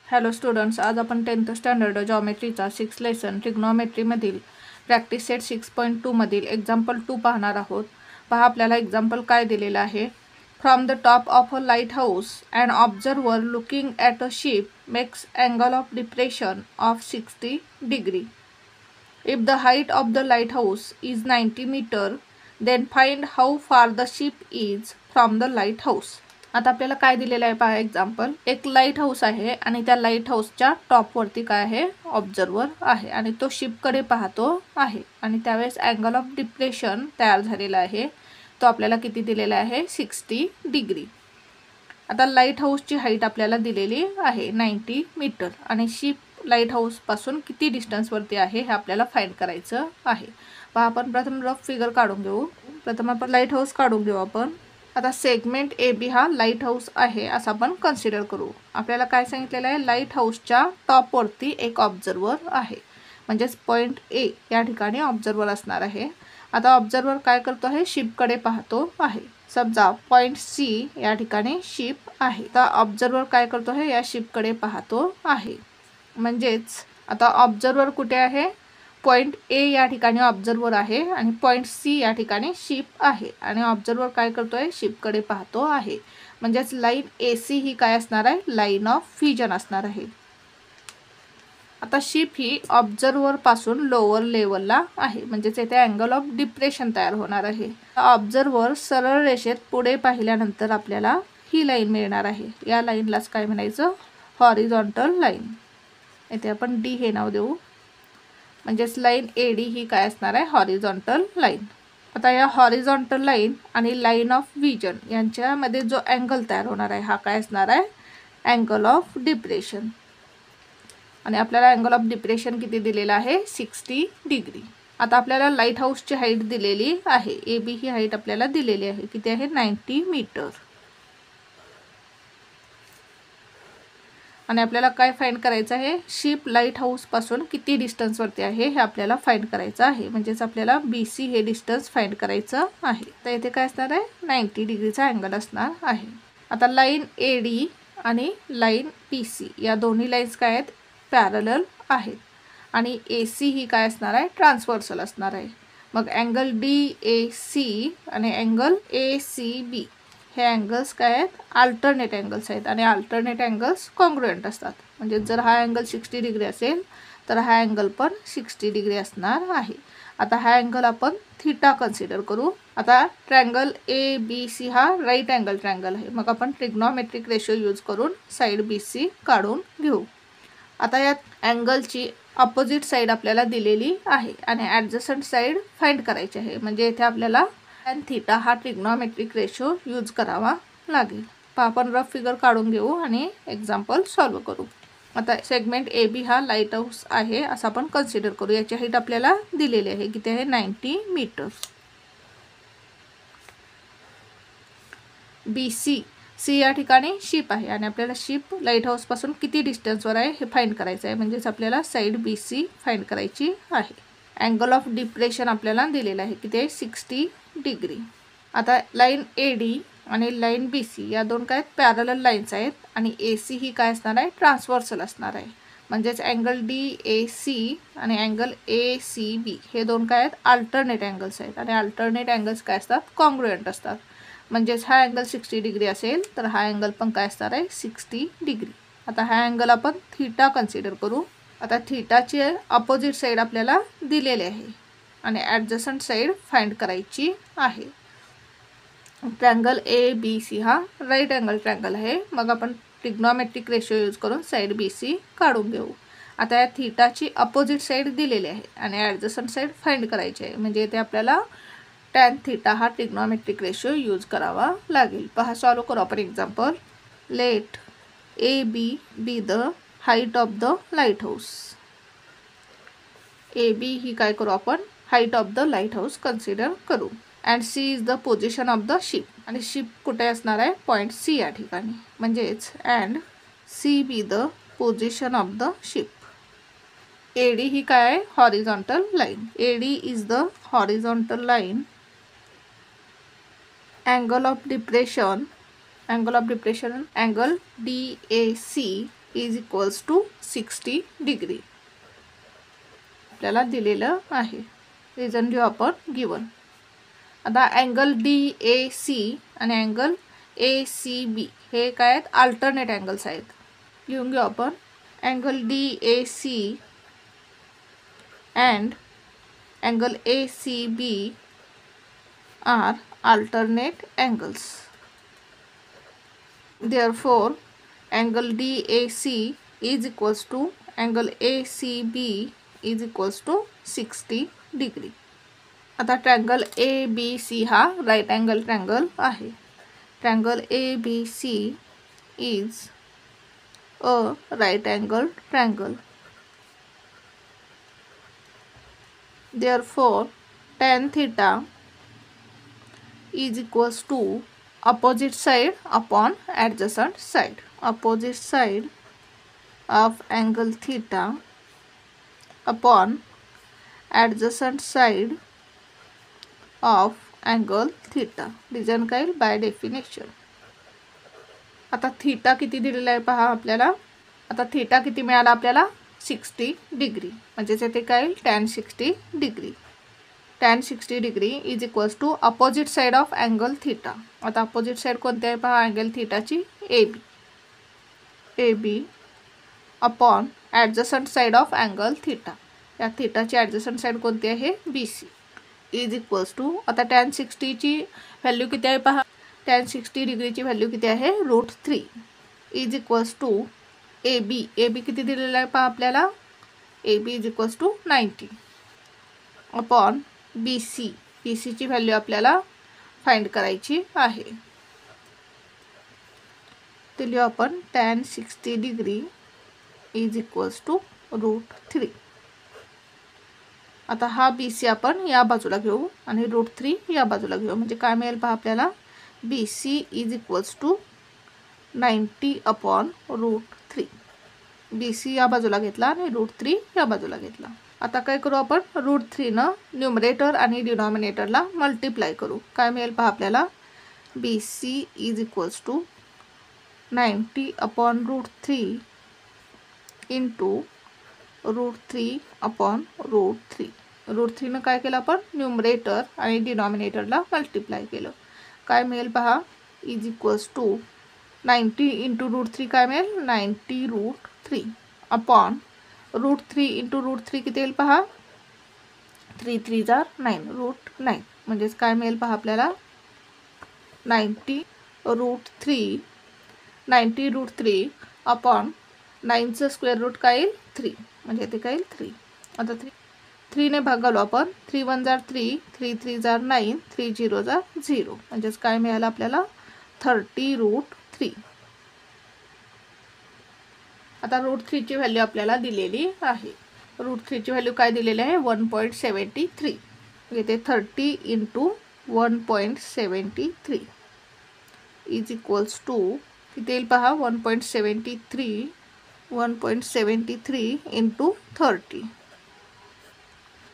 Hello students, आज आपण 10th standard जॉमेट्रीचा 6 लेसन ट्रिग्नॉमेट्रीमधील प्रॅक्टिस सेट 6.2 मधील एक्झाम्पल 2 पाहणार आहोत. पहा आपल्याला एक्झाम्पल काय दिलेलं आहे. From the top of a light house and observer looking at a ship makes angle of depression of 60 degree. If the height of the light house is 90 meter then find how far the ship is from the light house. आता आपल्याला काय दिलेलं आहे पहा. Example, एक light house आहे आणि त्या लाईट हाऊसच्या टॉपवरती काय आहे, ऑब्झर्वर आहे आणि तो शिपकडे पाहतो आहे आणि त्यावेळेस अँगल ऑफ डिप्रेशन तयार झालेला आहे. तो आपल्याला किती दिलेला आहे, 60 डिग्री. आता लाईट हाऊसची हाईट आपल्याला दिलेली आहे 90 मीटर आणि शिप लाईट हाऊसपासून किती डिस्टन्सवरती आहे हे आपल्याला फाइंड करायचं आहे. पहा आपण प्रथम रफ फिगर काढून घेऊ. प्रथम आपण लाईट हाऊस काढून घेऊ आपण. आता सेगमेंट ए बी हा लाईट हाऊस आहे असं आपण कन्सिडर करू. आपल्याला काय सांगितलेलं आहे, लाईट हाऊसच्या टॉपवरती एक ऑब्झर्वर आहे, म्हणजेच पॉईंट ए या ठिकाणी ऑब्झर्वर असणार आहे. आता ऑब्झर्वर काय करतो आहे, शिपकडे पाहतो आहे. समजा पॉईंट सी या ठिकाणी शिप आहे. आता ऑब्झर्वर काय करतो आहे, या शिपकडे पाहतो आहे. म्हणजेच आता ऑब्झर्वर कुठे आहे, पॉईंट ए या ठिकाणी ऑब्झर्वर आहे आणि पॉईंट सी या ठिकाणी शिप आहे आणि ऑब्झर्वर काय करतोय, शिपकडे पाहतो आहे. म्हणजेच लाईन ए सी ही काय असणार आहे, लाईन ऑफ व्हिजन असणार आहे. आता शिप ही ऑब्झर्वर पासून लोअर लेवलला आहे, म्हणजेच येथे अँगल ऑफ डिप्रेशन तयार होणार आहे. ऑब्झर्वर सरळ रेषेत पुढे पाहिल्यानंतर आपल्याला ही लाईन मिळणार आहे. या लाईनलाच काय म्हणायचं, हॉरिझॉन्टल लाईन. येथे आपण डी हे नाव देऊ. म्हणजेच लाईन ए डी ही काय असणार आहे, हॉरिझॉन्टल लाईन. आता या हॉरिझॉन्टल लाईन आणि लाईन ऑफ व्हिजन यांच्यामध्ये जो अँगल तयार होणार आहे हा काय असणार आहे, अँगल ऑफ डिप्रेशन. आणि आपल्याला अँगल ऑफ डिप्रेशन किती दिलेला आहे, 60 डिग्री. आता आपल्याला लाईट हाऊसची हाईट दिलेली आहे, ए बी ही हाईट आपल्याला दिलेली आहे, किती आहे, 90 मीटर. आणि आपल्याला काय फाइंड करायचं आहे, शिप लाईट हाऊसपासून किती डिस्टन्सवरती आहे हे आपल्याला फाइंड करायचं आहे. म्हणजेच आपल्याला बी सी हे डिस्टन्स फाइंड करायचं आहे. तर इथे काय असणार आहे, 90 डिग्रीचा अँगल असणार आहे. आता लाईन ए डी आणि लाईन पी सी या दोन्ही लाईन्स काय आहेत, पॅरलल आहेत आणि ए सी ही काय असणार आहे, ट्रान्सव्हर्सल असणार आहे. मग अँगल डी ए सी आणि अँगल ए सी बी हे अँगल्स काय आहेत, अल्टरनेट अँगल्स आहेत आणि अल्टरनेट अँगल्स कॉन्ग्रुएंट असतात. म्हणजे जर हा अँगल 60 डिग्री असेल तर हा अँगल पण 60 डिग्री असणार आहे. आता हा अँगल आपण थीटा कन्सिडर करू. आता ट्रँगल ए बी सी हा राईट अँगल ट्रँगल आहे. मग आपण ट्रिग्नॉमेट्रिक रेशो यूज करून साईड बी सी काढून घेऊ. आता या अँगलची अपोजिट साईड आपल्याला दिलेली आहे आणि ॲडजसंट साईड फाइंड करायची आहे. म्हणजे इथे आपल्याला टॅन थीटा हा ट्रिग्नॉमेट्रिक रेशो यूज करावा लागेल. आपण रफ फिगर काढून घेऊ आणि एक्झाम्पल सॉल्व करू. आता सेगमेंट ए बी हा लाईट हाऊस आहे असं आपण कन्सिडर करू. याची हाईट आपल्याला दिलेली आहे, किती आहे, 90 मीटर. बी सी सी या ठिकाणी शिप आहे आणि आपल्याला शिप लाईट हाऊसपासून किती डिस्टन्सवर आहे हे फाइंड करायचं आहे. म्हणजेच आपल्याला साईड बी सी फाइंड करायची आहे. अँगल ऑफ डिप्रेशन आपल्याला दिलेला आहे, किती आहे, 60 डिग्री. आता लाईन ए डी आणि लाईन बी सी या दोन काय पॅरलल लाईन्स आहेत आणि ए सी ही काय असणार आहे, ट्रान्सव्हर्सल असणार आहे. म्हणजेच अँगल डी ए सी आणि अँगल ए सी बी हे दोन काय आहेत, अल्टरनेट अँगल्स आहेत आणि अल्टरनेट अँगल्स काय असतात, कॉन्ग्रुएंट असतात. म्हणजेच हा अँगल 60 डिग्री असेल तर हा अँगल पण काय असणार आहे, 60 डिग्री. आता हा अँगल आपण थीटा कन्सिडर करू. आता थीटाची अपोजिट साईड आपल्याला दिलेली आहे आणि ॲडजसंट साईड फाइंड करायची आहे. ट्रँगल ए बी सी हा राईट अँगल ट्रँगल आहे. मग आपण ट्रिग्नॉमेट्रिक रेशो यूज करून साईड बी सी काढून घेऊ. आता या थीटाची अपोजिट साईड दिलेली आहे आणि ॲडजसंट साईड फाइंड करायची आहे. म्हणजे इथे आपल्याला टॅन थीटा हा ट्रिग्नॉमेट्रिक रेशो यूज करावा लागेल. पहा सॉल्व करू आपण example. Let A B be the height of the light house. A B ही काय करू आपण, height of the light house consider करू. And C is the position of the ship. आणि शिप कुठे असणार आहे, पॉईंट सी या ठिकाणी. म्हणजेच and C be the position of the ship. A D ही काय आहे, horizontal line. A D is the horizontal line. Angle of depression angle D A C is equals to 60 degree आपल्याला दिलेलं आहे. Reason लिहू आपण गिवन. आता angle DAC आणि अँगल ACB हे काय आहेत, अल्टरनेट अँगल्स आहेत. लिहून घेऊ आपण. Angle DAC and angle ACB are alternate angles. Therefore, angle DAC is equals to angle ACB is equals to 60 degree. आता ट्रँगल ABC हा राईट अँगल ट्रँगल आहे. Triangle ABC is a right angle triangle. Therefore, tan theta is equals to opposite side upon adjacent side. Opposite side of angle theta upon adjacent side of angle theta. Reason काय by definition. आता theta किती दिलेला आहे पहा आपल्याला. आता theta किती मिळाला आपल्याला 60 डिग्री म्हणजे ते काय tan 60 degree. tan 60 degree is equals to opposite side of angle theta. आता अपोजिट साइड कोणती आहे पहा अँगल थीटाची AB upon adjacent side of angle theta. या थीटाची ॲडजसंट साइड कोणती आहे BC इज इक्वल्स टू. आता tan 60 ची व्हॅल्यू किती आहे पहा. tan 60 डिग्रीची व्हॅल्यू किती आहे √3 इज इक्वल्स टू AB किती दिलेला आहे पहा आपल्याला. AB is equals to 90 upon BC ची व्हॅल्यू आपल्याला फाइंड करायची आहे. ते लिहू आपण tan 60 degree is equals to √3. आता हा BC आपण या बाजूला घेऊ आणि √3 या बाजूला घेऊ म्हणजे काय मिळेल पहा आपल्याला. BC is equals to 90 upon √3. BC या बाजूला घेतला आणि √3 या बाजूला घेतला. आता काय करू आपण √3 न न्यूमरेटर आणि डिनॉमिनेटरला मल्टिप्लाय करू. काय मिळेल पहा आपल्याला. BC is equals to 90 upon √3 into √3 upon √3. √3 न काय केलं आपण न्यूमरेटर आणि डिनॉमिनेटरला मल्टिप्लाय केलं. काय मिळेल पहा इज इक्वल्स टू 90 इंटू √3 काय मिळेल 90 √3 अपॉन √3 इंटू √3 किती येईल पहा 3 3 जार 9 √9 म्हणजेच काय मिळेल पहा आपल्याला 90 √3 अपॉन 9चं स्क्वेअर रूट काय येईल 3 म्हणजे ते काय येईल 3. आता 3 ने भागालो आपण 3 1 जार 3 3 3 जार 9 3 0 जार 0 म्हणजेच काय मिळालं आपल्याला 30 √3. आता √3 ची व्हॅल्यू आपल्याला दिलेली आहे. √3 ची व्हॅल्यू काय दिलेली आहे 1.73 म्हणजे 30 इंटू 1.73 इज इक्वल्स टू किती येईल पहा 1.73 इंटू 30.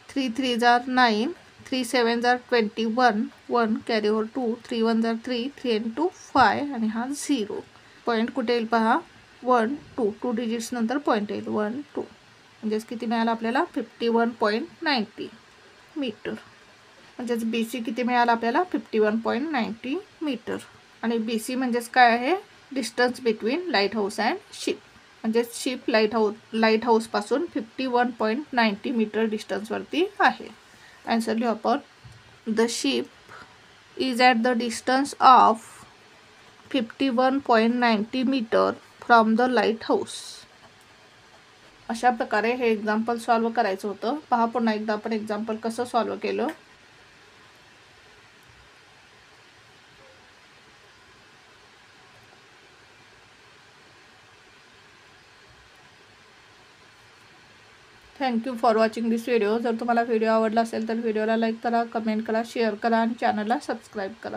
3 3 जार 9 3 7 जार 21 1 कॅरी ओव्हर 2 3 1 जार 3 3 इंटू 5 आणि हा 0 पॉईंट कुठे येईल पहा 1 2 डिजिट्स नंतर पॉईंट येईल 1 2 म्हणजेच किती मिळालं आपल्याला 51.90 मीटर. म्हणजेच BC किती मिळालं आपल्याला 51.90 मीटर. आणि BC म्हणजेच काय आहे distance between light house and ship. म्हणजेच शिप लाईट हाऊसपासून 51.90 मीटर डिस्टन्सवरती आहे. आन्सर लिहू आपण. The ship is at the distance of 51.90 meter from the light house. अशा प्रकारे हे एक्झाम्पल सॉल्व करायचं होतं. पहा पुन्हा एकदा आपण एक्झाम्पल कसं सॉल्व केलं. Thank you for watching this video. जर तुम्हाला व्हिडिओ आवडला असेल तर व्हिडिओला लाईक करा, कमेंट करा, शेअर करा आणि चॅनलला सबस्क्राईब करा.